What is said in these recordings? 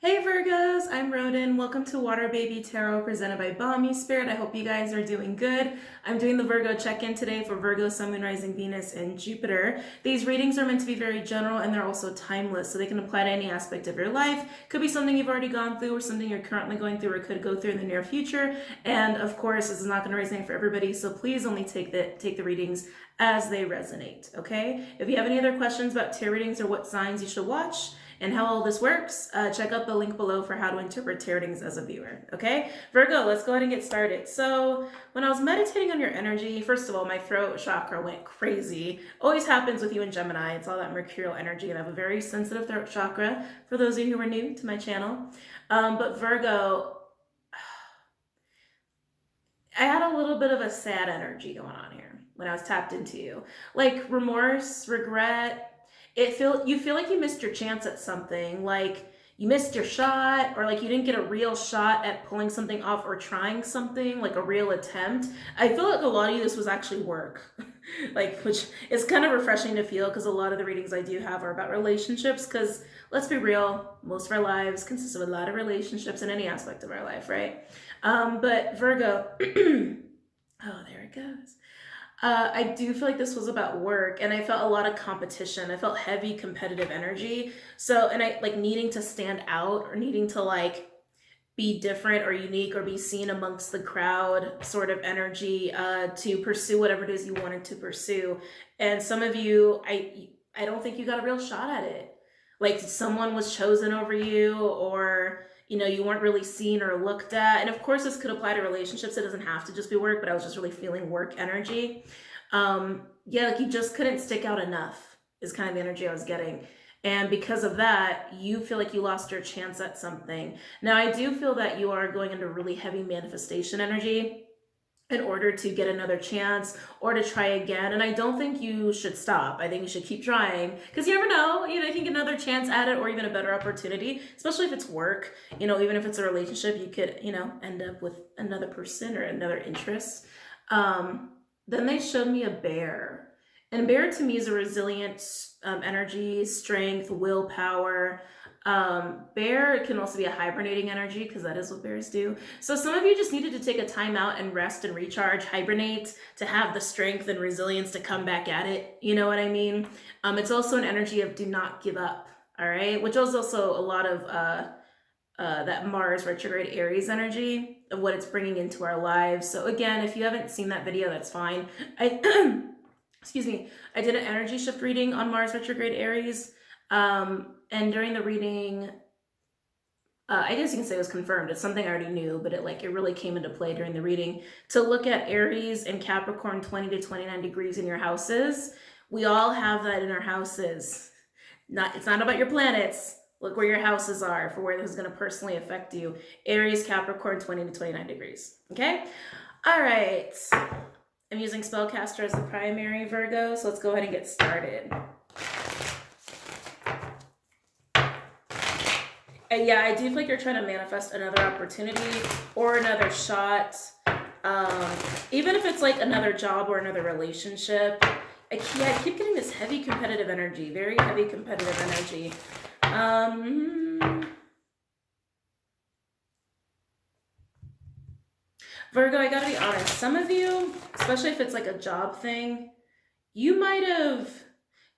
Hey Virgos, I'm Rodin. Welcome to WaterBaby Tarot presented by Bomispirit. I hope you guys are doing good. I'm doing the Virgo check-in today for Virgo, Sun, Moon, Rising, Venus, and Jupiter. These readings are meant to be very general and they're also timeless, so they can apply to any aspect of your life. Could be something you've already gone through or something you're currently going through or could go through in the near future. And of course, this is not going to resonate for everybody, so please only take the readings as they resonate, okay? If you have any other questions about tarot readings or what signs you should watch, and how all this works, check out the link below for how to interpret tarot readings as a viewer, okay? Virgo, let's go ahead and get started. So when I was meditating on your energy, first of all, my throat chakra went crazy. Always happens with you in Gemini. It's all that mercurial energy, and I have a very sensitive throat chakra, for those of you who are new to my channel. But Virgo, I had a little bit of a sad energy going on here when I was tapped into you. Like remorse, regret, you feel like you missed your chance at something, like you missed your shot, or like you didn't get a real shot at pulling something off or trying something, like a real attempt. I feel like a lot of you, this was actually work. Which is kind of refreshing to feel, because a lot of the readings I do have are about relationships, because let's be real, most of our lives consist of a lot of relationships in any aspect of our life, right? But Virgo, oh, there it goes. I do feel like this was about work, and I felt a lot of competition. I felt heavy competitive energy. So, and I like needing to stand out or needing to like be different or unique or be seen amongst the crowd sort of energy to pursue whatever it is you wanted to pursue. And some of you, I don't think you got a real shot at it. Like someone was chosen over you, or you weren't really seen or looked at. And of course, this could apply to relationships. It doesn't have to just be work, but I was just really feeling work energy. Yeah, like you just couldn't stick out enough is kind of the energy I was getting. And because of that, you feel like you lost your chance at something. Now, I do feel that you are going into really heavy manifestation energy in order to get another chance or to try again. And I don't think you should stop. I think you should keep trying, because you never know, you can get another chance at it, or even a better opportunity, especially if it's work, even if it's a relationship, you could, end up with another person or another interest. Then they showed me a bear, and bear to me is a resilient energy, strength, willpower. Bear can also be a hibernating energy, because that is what bears do. So some of you just needed to take a time out and rest and recharge, hibernate, to have the strength and resilience to come back at it. You know what I mean? It's also an energy of do not give up. All right. Which is also a lot of that Mars retrograde Aries energy of what it's bringing into our lives. So again, if you haven't seen that video, that's fine. Excuse me. I did an energy shift reading on Mars retrograde Aries. And during the reading, I guess you can say it was confirmed. It's something I already knew, but it really came into play during the reading to look at Aries and Capricorn 20 to 29 degrees in your houses. We all have that in our houses. It's not about your planets. Look where your houses are for where this is going to personally affect you. Aries, Capricorn, 20 to 29 degrees. Okay? All right. I'm using Spellcaster as the primary, Virgo, so let's go ahead and get started. And yeah, I do feel like you're trying to manifest another opportunity or another shot. Even if it's like another job or another relationship. I keep getting this heavy competitive energy, very heavy competitive energy. Virgo, I gotta be honest, some of you, especially if it's like a job thing, you might have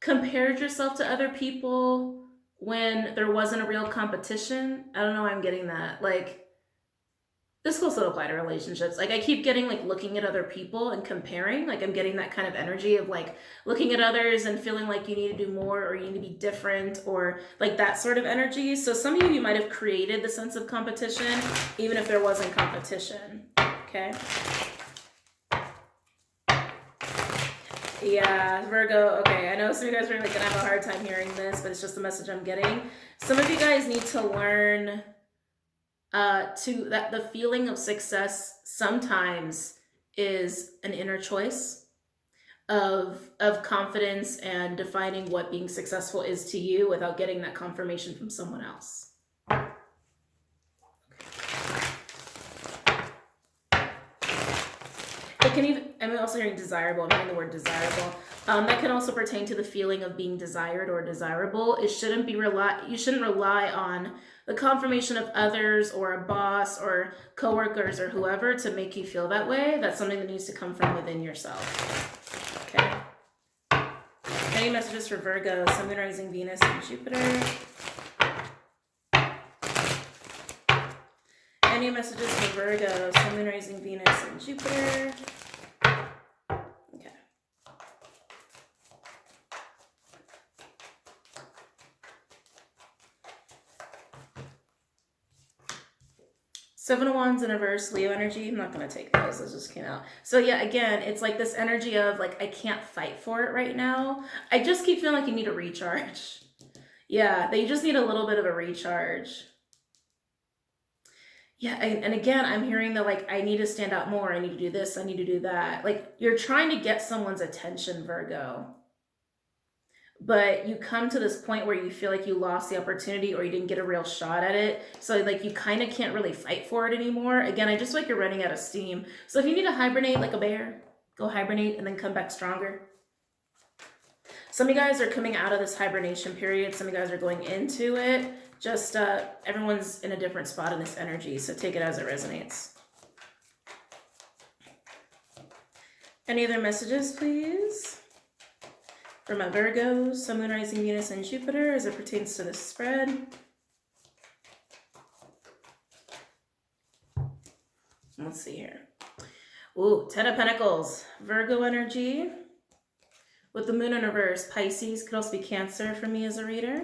compared yourself to other people when there wasn't a real competition. I don't know why I'm getting that. This will also apply to relationships. I keep getting looking at other people and comparing. I'm getting that kind of energy of looking at others and feeling like you need to do more or you need to be different, or that sort of energy. So some of you might have created the sense of competition even if there wasn't competition. Okay. Yeah, Virgo, okay, I know some of you guys are gonna have a hard time hearing this, but it's just the message I'm getting. Some of you guys need to learn that the feeling of success sometimes is an inner choice of confidence and defining what being successful is to you without getting that confirmation from someone else. It can even, I'm also hearing desirable. I'm hearing the word desirable. That can also pertain to the feeling of being desired or desirable. You shouldn't rely on the confirmation of others or a boss or coworkers or whoever to make you feel that way. That's something that needs to come from within yourself. Okay. Any messages for Virgo, Sun, Moon, Rising, Venus, and Jupiter? Any messages for Virgo, Sun, Moon, Rising, Venus, and Jupiter? Okay. Seven of Wands in reverse, Leo energy. I'm not going to take those. Those just came out. So yeah, again, it's like this energy of like, I can't fight for it right now. I just keep feeling like you need a recharge. Yeah, that you just need a little bit of a recharge. Yeah, and again, I'm hearing that like, I need to stand out more. I need to do this. I need to do that. Like you're trying to get someone's attention, Virgo. But you come to this point where you feel like you lost the opportunity or you didn't get a real shot at it. So like you kind of can't really fight for it anymore. Again, I just feel like you're running out of steam. So if you need to hibernate like a bear, go hibernate and then come back stronger. Some of you guys are coming out of this hibernation period. Some of you guys are going into it. Just everyone's in a different spot in this energy. So take it as it resonates. Any other messages, please? For my Virgos, Sun, Moon, Rising, Venus, and Jupiter as it pertains to this spread. Let's see here. Ooh, Ten of Pentacles, Virgo energy. With the Moon in reverse, Pisces, could also be Cancer for me as a reader.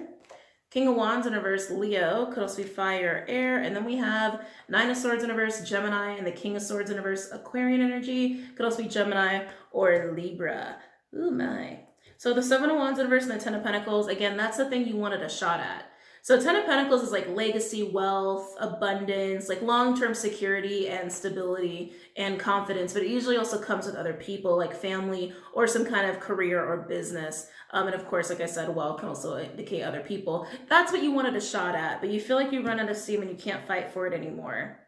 King of Wands in reverse, Leo, could also be fire, air. And then we have Nine of Swords in reverse, Gemini, and the King of Swords in reverse, Aquarian energy, could also be Gemini or Libra. Ooh, my. So the Seven of Wands in reverse and the Ten of Pentacles, again, that's the thing you wanted a shot at. So Ten of Pentacles is like legacy, wealth, abundance, like long-term security and stability and confidence, but it usually also comes with other people like family or some kind of career or business. And of course, like I said, wealth can also indicate other people. That's what you wanted a shot at, but you feel like you run out of steam and you can't fight for it anymore.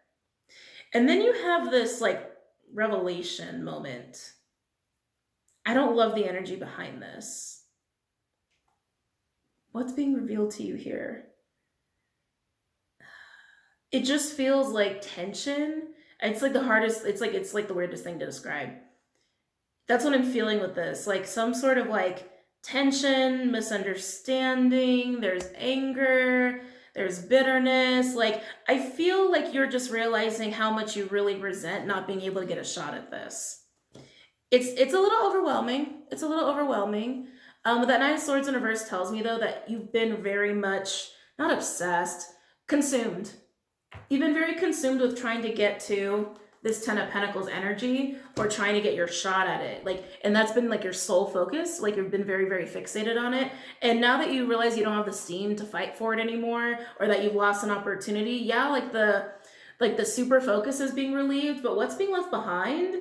And then you have this like revelation moment. I don't love the energy behind this. What's being revealed to you here? It just feels like tension. It's like the hardest, it's like the weirdest thing to describe. That's what I'm feeling with this. Like some sort of like tension, misunderstanding, there's anger, there's bitterness. Like I feel like you're just realizing how much you really resent not being able to get a shot at this. It's a little overwhelming. It's a little overwhelming. That Nine of Swords in reverse tells me, though, that you've been very much, not obsessed, consumed. You've been very consumed with trying to get to this Ten of Pentacles energy or trying to get your shot at it. Like, and that's been like your sole focus. Like you've been very, very fixated on it. And now that you realize you don't have the steam to fight for it anymore or that you've lost an opportunity, yeah, like the super focus is being relieved, but what's being left behind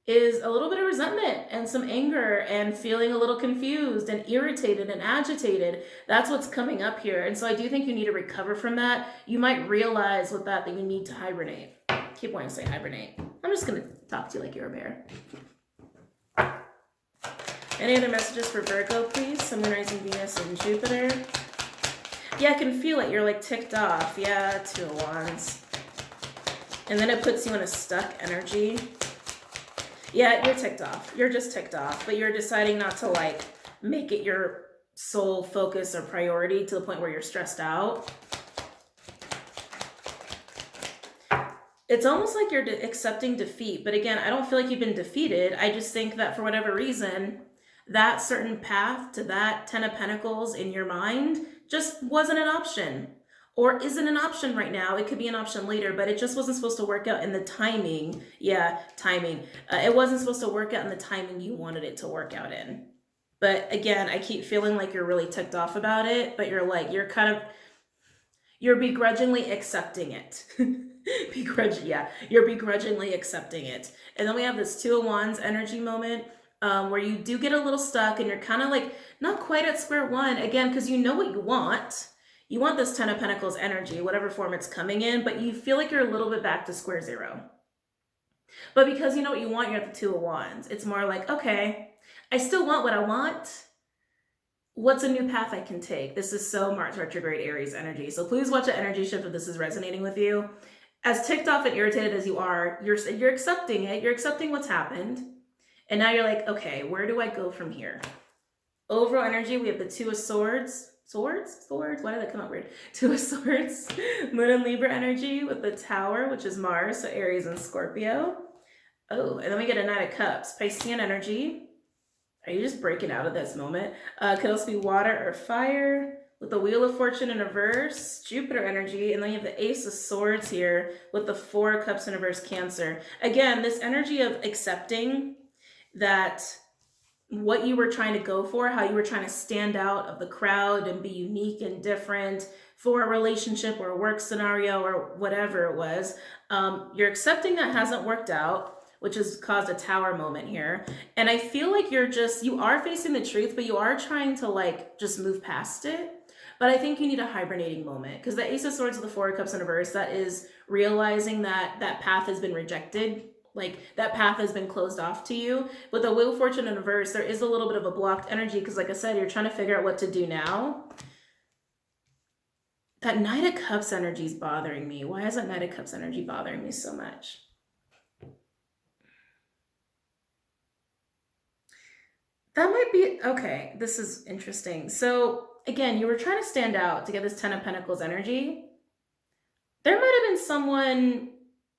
is a little bit of resentment and some anger and feeling a little confused and irritated and agitated. That's what's coming up here. And so I do think you need to recover from that. You might realize with that you need to hibernate. Keep wanting to say hibernate. I'm just going to talk to you like you're a bear. Any other messages for Virgo, please? Sun, Moon, Rising, Venus, and Jupiter. Yeah, I can feel it. You're like ticked off. Yeah, Two of Wands. And then it puts you in a stuck energy. Yeah, you're ticked off. You're just ticked off, but you're deciding not to like make it your sole focus or priority to the point where you're stressed out. It's almost like you're accepting defeat, but again, I don't feel like you've been defeated. I just think that for whatever reason, that certain path to that Ten of Pentacles in your mind just wasn't an option. Or isn't an option right now. It could be an option later, but it just wasn't supposed to work out in the timing. Yeah, timing. It wasn't supposed to work out in the timing you wanted it to work out in. But again, I keep feeling like you're really ticked off about it, but you're begrudgingly accepting it. You're begrudgingly accepting it. And then we have this Two of Wands energy moment where you do get a little stuck and you're kind of like not quite at square one again, because you know what you want. You want this Ten of Pentacles energy, whatever form it's coming in, but you feel like you're a little bit back to square zero. But because you know what you want, you're at the Two of Wands. It's more like, okay, I still want what I want. What's a new path I can take? This is so Mars retrograde Aries energy. So please watch the energy shift if this is resonating with you. As ticked off and irritated as you are, you're accepting it. You're accepting what's happened. And now you're like, okay, where do I go from here? Overall energy, we have the Two of Swords. Swords? Why did that come out weird? Two of Swords. Moon and Libra energy with the Tower, which is Mars, so Aries and Scorpio. Oh, and then we get a Knight of Cups. Piscean energy. Are you just breaking out of this moment? Could also be water or fire. With the Wheel of Fortune in reverse, Jupiter energy, and then you have the Ace of Swords here with the Four of Cups in reverse, Cancer. Again, this energy of accepting that what you were trying to go for, how you were trying to stand out of the crowd and be unique and different for a relationship or a work scenario or whatever it was, you're accepting that hasn't worked out, which has caused a Tower moment here. And I feel like you are facing the truth, but you are trying to like just move past it. But I think you need a hibernating moment, because the Ace of Swords with the Four of Cups in reverse, that is realizing that that path has been rejected. Like that path has been closed off to you. With the Wheel of Fortune in reverse, there is a little bit of a blocked energy because like I said, you're trying to figure out what to do now. That Knight of Cups energy is bothering me. Why is that Knight of Cups energy bothering me so much? That might be, okay, this is interesting. So again, you were trying to stand out to get this Ten of Pentacles energy. There might have been someone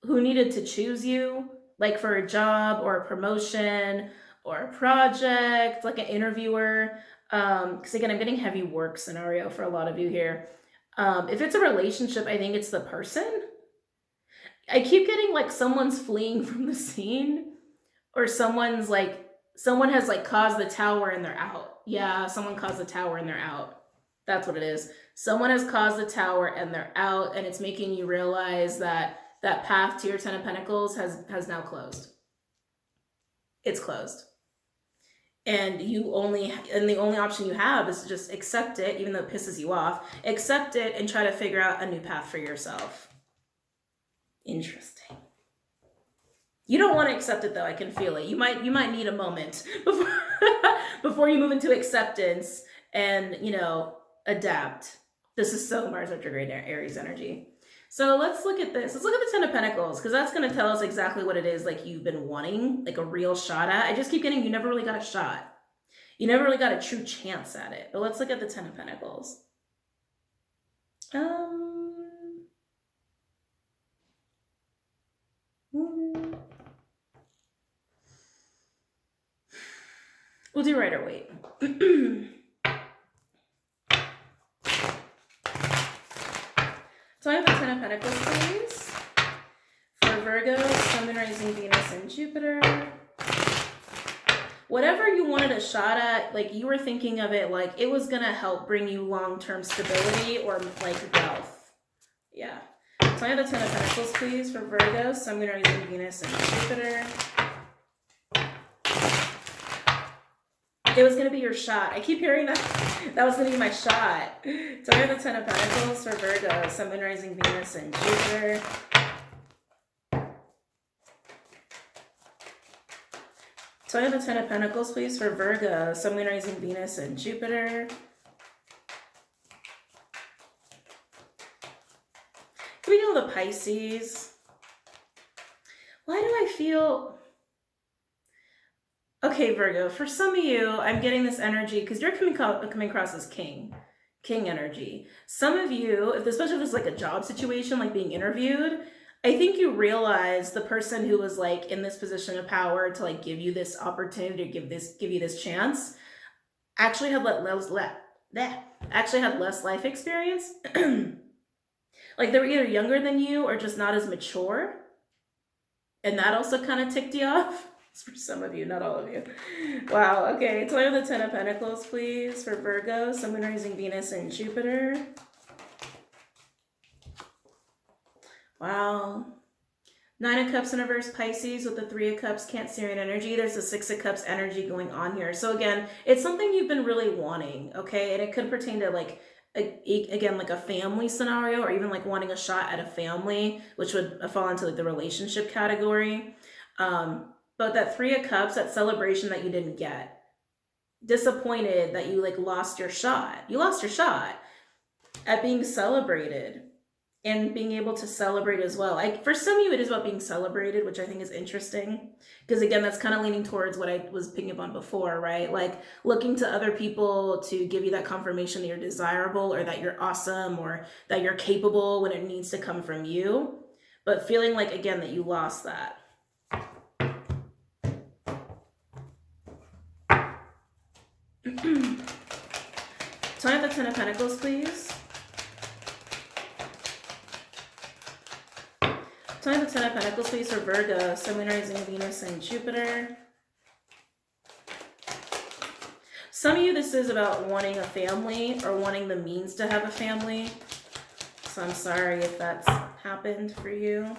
who needed to choose you, like for a job or a promotion or a project, like an interviewer. Because again, I'm getting heavy work scenario for a lot of you here. If it's a relationship, I think it's the person. I keep getting like someone's fleeing from the scene, or someone has like caused the Tower and they're out. Yeah, someone caused the Tower and they're out. That's what it is. Someone has caused the Tower and they're out, and it's making you realize that that path to your Ten of Pentacles has now closed. It's closed. And the only option you have is to just accept it, even though it pisses you off. Accept it and try to figure out a new path for yourself. Interesting. You don't want to accept it though, I can feel it. You might need a moment before you move into acceptance and, adapt. This is so Mars retrograde Aries energy. So let's look at this. Let's look at the Ten of Pentacles, because that's going to tell us exactly what it is like you've been wanting, like a real shot at. I just keep getting you never really got a shot. You never really got a true chance at it. But let's look at the Ten of Pentacles. We'll do right or wait. So I have the Ten of Pentacles, please. For Virgo, Sun, Moon, Rising, Venus, and Jupiter. Whatever you wanted a shot at, like you were thinking of it like it was going to help bring you long-term stability or like wealth. Yeah. So I have the Ten of Pentacles, please, for Virgo, Sun, Moon, Rising, Venus, and Jupiter. It was going to be your shot. I keep hearing that was going to be my shot. So I have the Ten of Pentacles for Virgo, Sun, Moon, Rising, Venus, and Jupiter. So I have the Ten of Pentacles, please, for Virgo, Sun, Moon, Rising, Venus, and Jupiter. Can we do the Pisces? Why do I feel... Okay, Virgo, for some of you, I'm getting this energy because you're coming across as king energy. Some of you, especially if this is like a job situation, like being interviewed, I think you realize the person who was like in this position of power to like give you this opportunity, to give you this chance, actually had less life experience. Like they were either younger than you or just not as mature. And that also kind of ticked you off. It's for some of you, not all of you. Wow, okay. So I have the Ten of Pentacles, please, for Virgo, Sun, Moon, Rising, Venus, and Jupiter. Wow. Nine of Cups in reverse, Pisces with the Three of Cups, Cancerian energy. There's a Six of Cups energy going on here. So again, it's something you've been really wanting, okay? And it could pertain to like, again, like a family scenario, or even like wanting a shot at a family, which would fall into like the relationship category. But that Three of Cups, that celebration that you didn't get, disappointed that you like lost your shot. You lost your shot at being celebrated and being able to celebrate as well. Like for some of you, it is about being celebrated, which I think is interesting. Because again, that's kind of leaning towards what I was picking up on before, right? Like looking to other people to give you that confirmation that you're desirable or that you're awesome or that you're capable when it needs to come from you. But feeling like, again, that you lost that. Tell me the Ten of Pentacles, please. Tell me the Ten of Pentacles, please, for Virgo, Sun, Moon, Rising, Venus, and Jupiter. Some of you, this is about wanting a family or wanting the means to have a family. So I'm sorry if that's happened for you.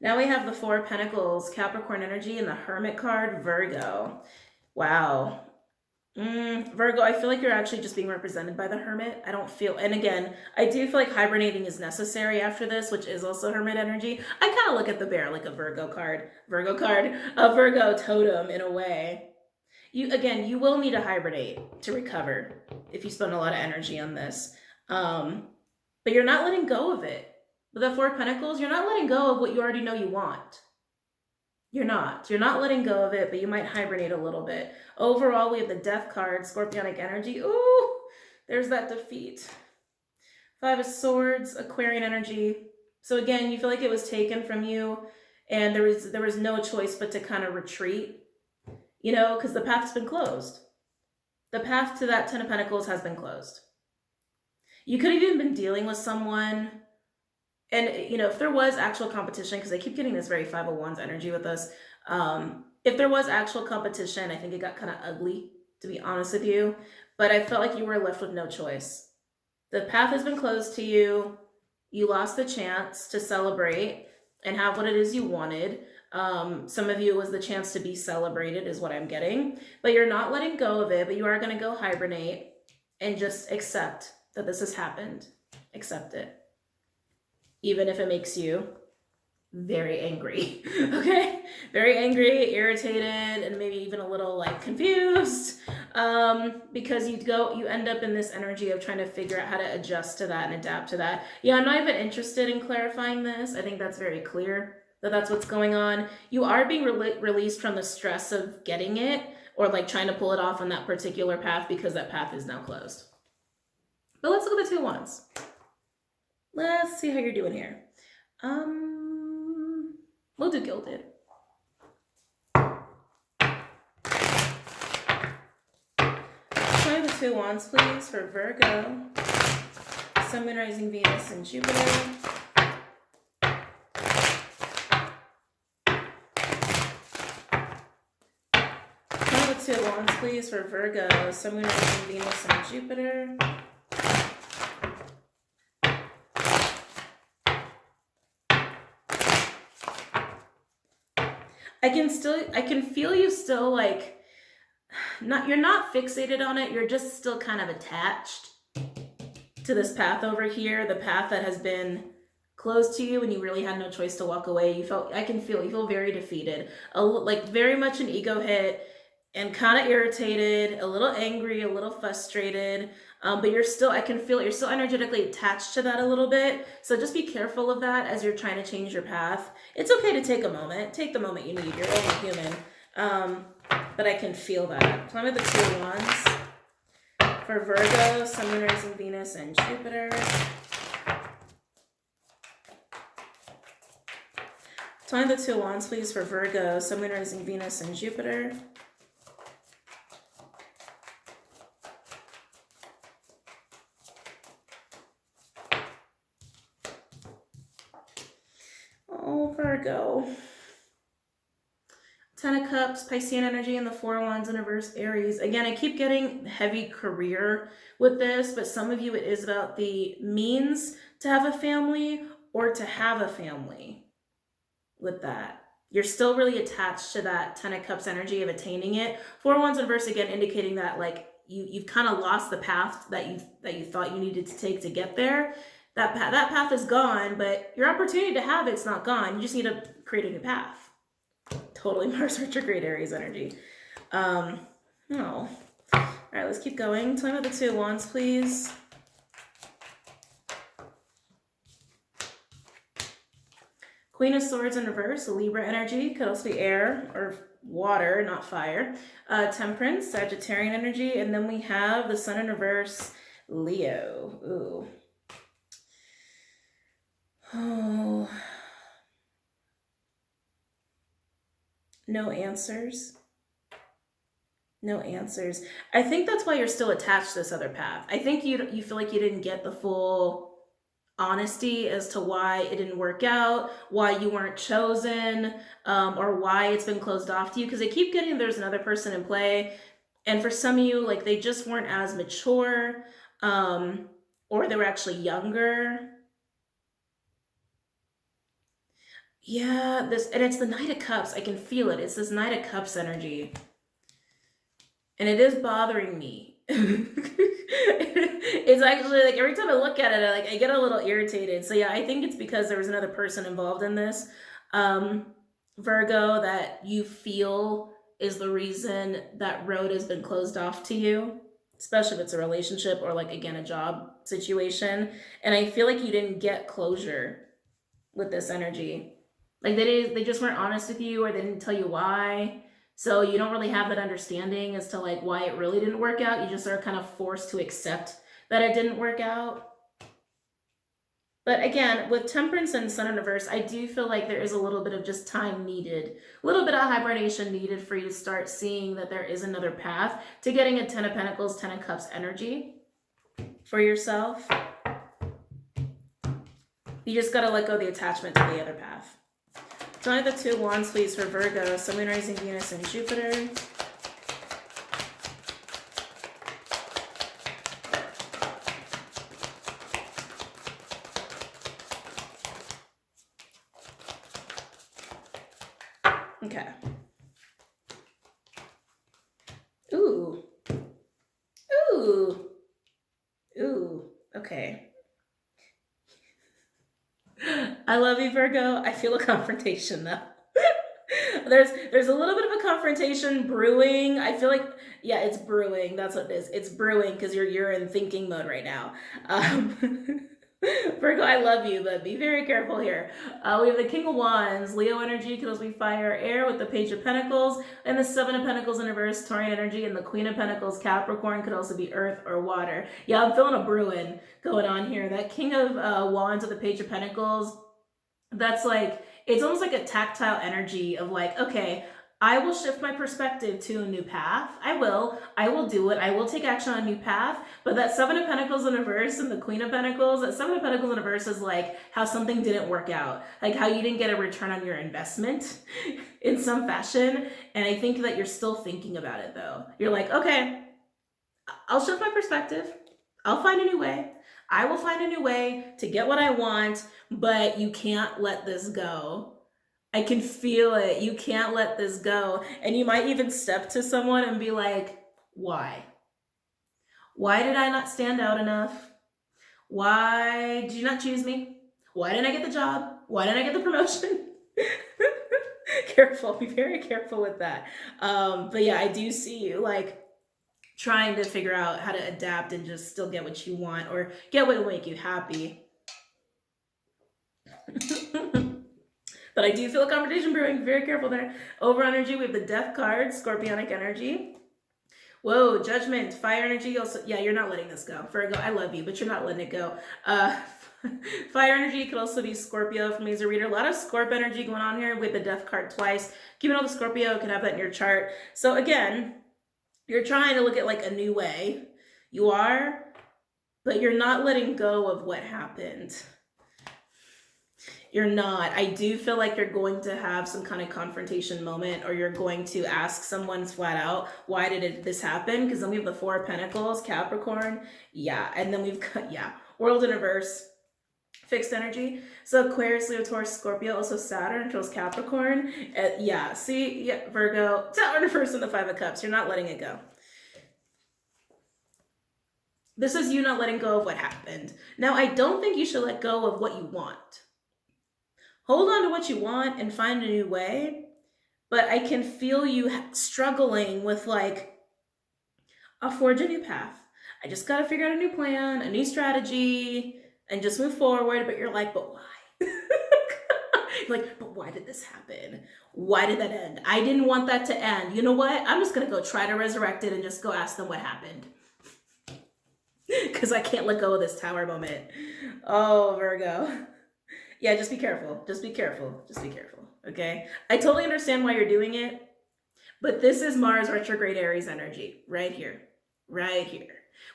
Now we have the Four of Pentacles, Capricorn energy, and the Hermit card, Virgo. Wow. Virgo, I feel like you're actually just being represented by the Hermit. I don't feel, and again, I do feel like hibernating is necessary after this, which is also Hermit energy. I kind of look at the bear like a Virgo card, a Virgo totem in a way. You will need to hibernate to recover if you spend a lot of energy on this. But you're not letting go of it. With the Four of Pentacles, you're not letting go of what you already know you want. You're not letting go of it, but you might hibernate a little bit. Overall, we have the Death card, Scorpionic energy. Ooh, there's that defeat. Five of Swords, Aquarian energy. So again, you feel like it was taken from you and there was no choice but to kind of retreat, you know, because the path's been closed. The path to that Ten of Pentacles has been closed. You could have even been dealing with someone. And, you know, if there was actual competition, because I keep getting this very Five of Wands energy with us, if there was actual competition, I think it got kind of ugly, to be honest with you. But I felt like you were left with no choice. The path has been closed to you. You lost the chance to celebrate and have what it is you wanted. Some of you, it was the chance to be celebrated is what I'm getting. But you're not letting go of it, but you are going to go hibernate and just accept that this has happened. Accept it. Even if it makes you very angry, okay? Very angry, irritated, and maybe even a little like confused, because you end up in this energy of trying to figure out how to adjust to that and adapt to that. Yeah, I'm not even interested in clarifying this. I think that's very clear that that's what's going on. You are being released from the stress of getting it or like trying to pull it off on that particular path because that path is now closed. But let's look at the Two of Wands. Let's see how you're doing here. We'll do Gilded. Try the Two of Wands, please, for Virgo, Sun, Moon, Rising, Venus, and Jupiter. Try the Two of Wands, please, for Virgo, Sun, Moon, Rising, Venus, and Jupiter. I can feel you still like, you're not fixated on it, you're just still kind of attached to this path over here, the path that has been closed to you and you really had no choice to walk away. You feel very defeated, like very much an ego hit and kind of irritated, a little angry, a little frustrated, but I can feel it, you're still energetically attached to that a little bit. So just be careful of that as you're trying to change your path. It's okay to take a moment. Take the moment you need. You're only human. But I can feel that. Tell me the Two of Wands for Virgo, Sun, Moon, Rising, Venus, and Jupiter. Tell me the Two of Wands, please, for Virgo, Sun, Moon, Rising, Venus, and Jupiter. Oh, Virgo. Ten of Cups, Piscean energy, and the Four of Wands in reverse, Aries. Again, I keep getting heavy career with this, but some of you, it is about the means to have a family or to have a family with that. You're still really attached to that Ten of Cups energy of attaining it. Four of Wands in reverse, again, indicating that like you've kind of lost the path that you thought you needed to take to get there. That path is gone, but your opportunity to have it's not gone. You just need to create a new path. Totally Mars retrograde Aries energy. No. All right, let's keep going. Tell me about the Two of Wands, please. Queen of Swords in reverse, Libra energy, could also be air or water, not fire. Temperance, Sagittarian energy, and then we have the Sun in reverse, Leo. Ooh. Oh. No answers. No answers. I think that's why you're still attached to this other path. I think you feel like you didn't get the full honesty as to why it didn't work out, why you weren't chosen, or why it's been closed off to you. Because they keep getting there's another person in play, and for some of you, like they just weren't as mature, or they were actually younger. Yeah, and it's the Knight of Cups. I can feel it. It's this Knight of Cups energy. And it is bothering me. It's actually like every time I look at it, I get a little irritated. So yeah, I think it's because there was another person involved in this. Virgo, that you feel is the reason that road has been closed off to you, especially if it's a relationship or like, again, a job situation. And I feel like you didn't get closure with this energy. Like they just weren't honest with you, or they didn't tell you why. So you don't really have that understanding as to like why it really didn't work out. You just are kind of forced to accept that it didn't work out. But again, with Temperance and Sun in reverse, I do feel like there is a little bit of just time needed, a little bit of hibernation needed for you to start seeing that there is another path to getting a 10 of Pentacles, 10 of Cups energy for yourself. You just got to let go of the attachment to the other path. Tell me the Two of Wands, please, for Virgo, Sun, Moon, Rising, Venus, and Jupiter. Okay. Ooh. Ooh. Ooh. Okay. I love you, Virgo. I feel a confrontation, though. There's a little bit of a confrontation brewing. I feel like, yeah, it's brewing. That's what it is. It's brewing because you're in thinking mode right now. Virgo, I love you, but be very careful here. We have the King of Wands, Leo energy, could also be fire, air, with the Page of Pentacles, and the Seven of Pentacles in reverse, Taurian energy, and the Queen of Pentacles, Capricorn, could also be earth or water. Yeah, I'm feeling a brewing going on here. That King of Wands with the Page of Pentacles, that's like, it's almost like a tactile energy of like, okay, I will shift my perspective to a new path. I will do it. I will take action on a new path. But that Seven of Pentacles in reverse and the Queen of Pentacles, that Seven of Pentacles in reverse is like how something didn't work out. Like how you didn't get a return on your investment in some fashion. And I think that you're still thinking about it though. You're like, okay, I'll shift my perspective. I'll find a new way. I will find a new way to get what I want, but you can't let this go. I can feel it. You can't let this go. And you might even step to someone and be like, why? Why did I not stand out enough? Why did you not choose me? Why didn't I get the job? Why didn't I get the promotion? Careful. Be very careful with that. But yeah, I do see you like trying to figure out how to adapt and just still get what you want or get what will make you happy. But I do feel a confrontation brewing. Very careful there. Over energy, we have the Death card, Scorpionic energy. Whoa, Judgment, fire energy. Also, yeah, you're not letting this go. Virgo, I love you, but you're not letting it go. Fire energy could also be Scorpio from me as a reader. A lot of Scorp energy going on here with the Death card twice. Keeping all the Scorpio, could have that in your chart. So again, you're trying to look at like a new way. You are, but you're not letting go of what happened. You're not. I do feel like you're going to have some kind of confrontation moment, or you're going to ask someone flat out, why did this happen? Because then we have the Four of Pentacles, Capricorn. Yeah. And then we've got, yeah, World in reverse, fixed energy. So Aquarius, Leo, Taurus, Scorpio, also Saturn, controls Capricorn. Yeah. See, yeah, Virgo, Tower in reverse and the Five of Cups. You're not letting it go. This is you not letting go of what happened. Now, I don't think you should let go of what you want. Hold on to what you want and find a new way, but I can feel you struggling with like, I'll forge a new path. I just got to figure out a new plan, a new strategy, and just move forward. But you're like, but why? Like, but why did this happen? Why did that end? I didn't want that to end. You know what? I'm just going to go try to resurrect it and just go ask them what happened. Because I can't let go of this tower moment. Oh, Virgo. Yeah, just be careful. Just be careful. Just be careful. Okay? I totally understand why you're doing it. But this is Mars retrograde Aries energy right here,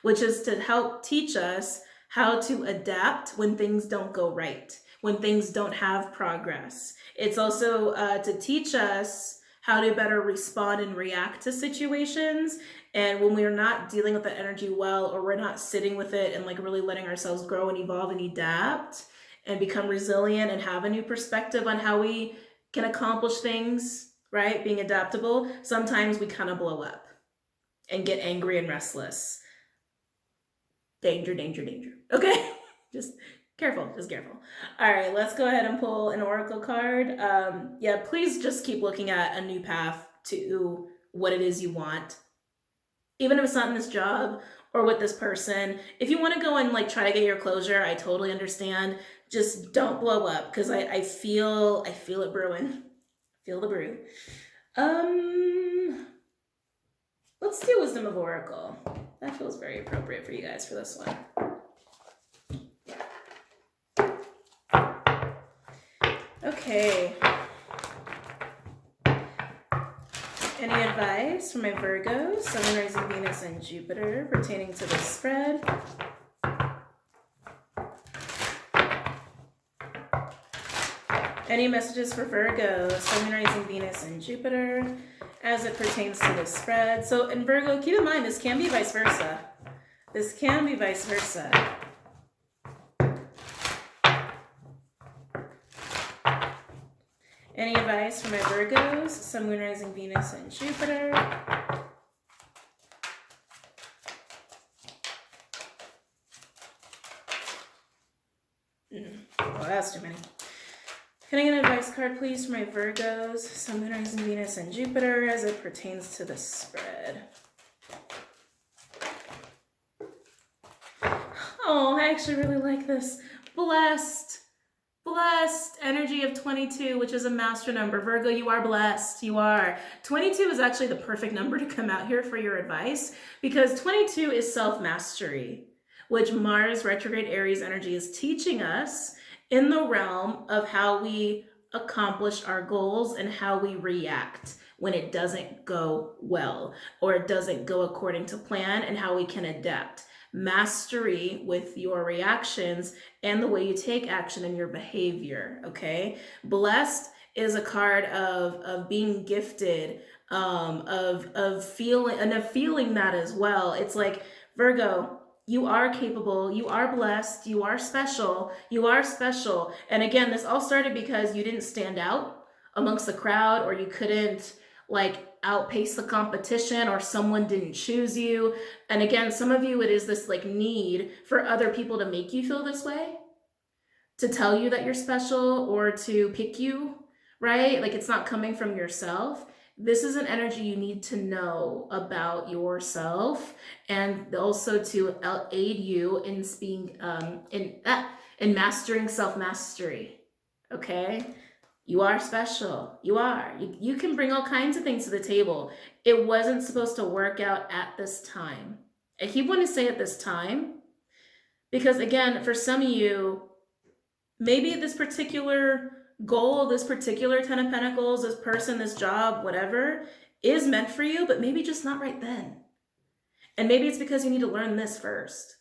which is to help teach us how to adapt when things don't go right, when things don't have progress. It's also to teach us how to better respond and react to situations. And when we're not dealing with the energy well, or we're not sitting with it and like really letting ourselves grow and evolve and adapt and become resilient and have a new perspective on how we can accomplish things, right? Being adaptable, sometimes we kind of blow up and get angry and restless. Danger, danger, danger. Okay? Just careful, just careful. All right, let's go ahead and pull an oracle card. Yeah, please just keep looking at a new path to what it is you want. Even if it's not in this job or with this person. If you want to go and like try to get your closure, I totally understand. Just don't blow up, because I feel it brewing. Feel the brew. Let's do Wisdom of Oracle. That feels very appropriate for you guys for this one. Okay. Any advice for my Virgos, Sun, Rising, Venus, and Jupiter pertaining to the spread? Any messages for Virgo, Sun, Rising, Venus, and Jupiter as it pertains to this spread? So in Virgo, keep in mind, this can be vice versa. This can be vice versa. Any advice for my Virgos, Sun, Moon, Rising, Venus, and Jupiter? Well, that's too many. Can I get an advice card, please, for my Virgos, Sun, Moon, Rising, Venus, and Jupiter as it pertains to the spread? Oh, I actually really like this. Blessed energy of 22, which is a master number. Virgo, you are blessed. You are. 22 is actually the perfect number to come out here for your advice, because 22 is self-mastery, which Mars retrograde Aries energy is teaching us in the realm of how we accomplish our goals and how we react when it doesn't go well or it doesn't go according to plan, and how we can adapt. Mastery with your reactions and the way you take action in your behavior, okay? Blessed is a card of being gifted, of feeling that as well. It's like, Virgo, you are capable, you are blessed, you are special, you are special. And again, this all started because you didn't stand out amongst the crowd, or you couldn't like outpace the competition, or someone didn't choose you. And again, some of you, it is this like need for other people to make you feel this way, to tell you that you're special, or to pick you, right? Like it's not coming from yourself. This is an energy you need to know about yourself, and also to aid you in being in mastering self-mastery. Okay? You are special. You are. You can bring all kinds of things to the table. It wasn't supposed to work out at this time. I keep wanting to say at this time, because again, for some of you, maybe this particular goal, this particular 10 of Pentacles, this person, this job, whatever, is meant for you, but maybe just not right then. And maybe it's because you need to learn this first.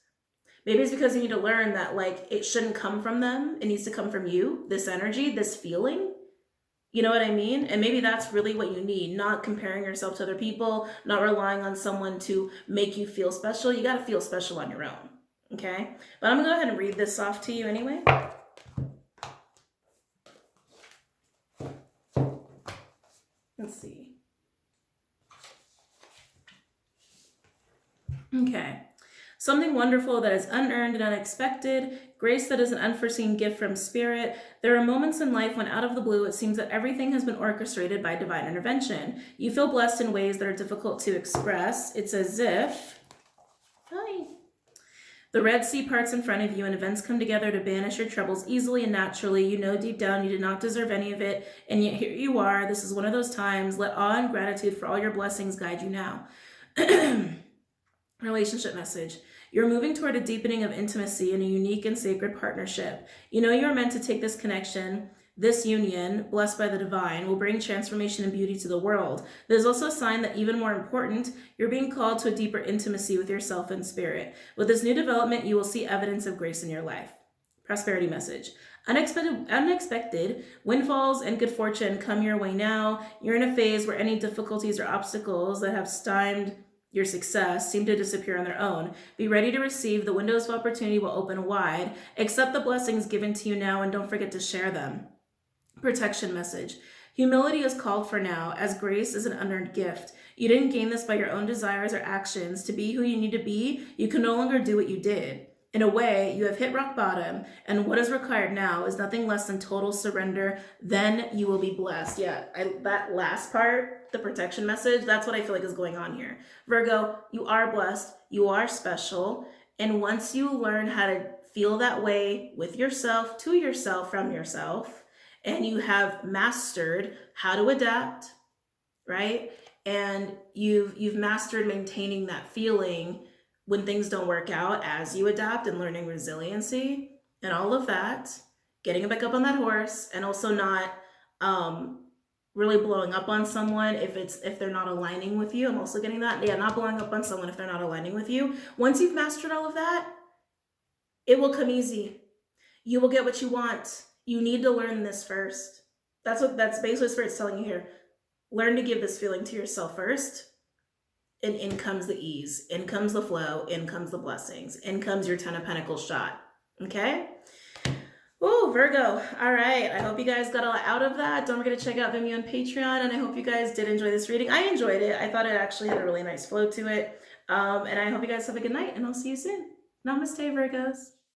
Maybe it's because you need to learn that like it shouldn't come from them. It needs to come from you, this energy, this feeling. You know what I mean? And maybe that's really what you need, not comparing yourself to other people, not relying on someone to make you feel special. You got to feel special on your own, okay? But I'm going to go ahead and read this off to you anyway. Let's see. Okay. something wonderful that is unearned and unexpected, grace that is an unforeseen gift from spirit. There are moments in life when out of the blue it seems that everything has been orchestrated by divine intervention. You feel blessed in ways that are difficult to express. It's as if the Red Sea parts in front of you and events come together to banish your troubles easily and naturally. You know deep down you did not deserve any of it, and yet here you are. This is one of those times. Let awe and gratitude for all your blessings guide you now. Relationship message. You're moving toward a deepening of intimacy and a unique and sacred partnership. You know you are meant to take this connection. This union, blessed by the divine, will bring transformation and beauty to the world. There's also a sign that, even more important, you're being called to a deeper intimacy with yourself and spirit. With this new development, you will see evidence of grace in your life. Prosperity message. Unexpected windfalls and good fortune come your way now. You're in a phase where any difficulties or obstacles that have stymied your success seem to disappear on their own. Be ready to receive. The windows of opportunity will open wide. Accept the blessings given to you now and don't forget to share them. Protection message. Humility is called for now, as grace is an unearned gift. You didn't gain this by your own desires or actions. To be who you need to be, you can no longer do what you did. In a way, you have hit rock bottom, and what is required now is nothing less than total surrender. Then you will be blessed. Yeah, that last part, the protection message, that's what I feel like is going on here. Virgo, you are blessed, you are special, and once you learn how to feel that way with yourself, to yourself, from yourself, and you have mastered how to adapt, right? And you've mastered maintaining that feeling when things don't work out as you adapt, and learning resiliency and all of that, getting back up on that horse, and also not really blowing up on someone if they're not aligning with you. I'm also getting that. Yeah, not blowing up on someone if they're not aligning with you. Once you've mastered all of that, it will come easy. You will get what you want. You need to learn this first. That's basically Spirit's telling you here. Learn to give this feeling to yourself first. And in comes the ease. In comes the flow. In comes the blessings. In comes your 10 of Pentacles shot. Okay? Ooh, Virgo. All right. I hope you guys got a lot out of that. Don't forget to check out Vimeo and Patreon. And I hope you guys did enjoy this reading. I enjoyed it. I thought it actually had a really nice flow to it. And I hope you guys have a good night. And I'll see you soon. Namaste, Virgos.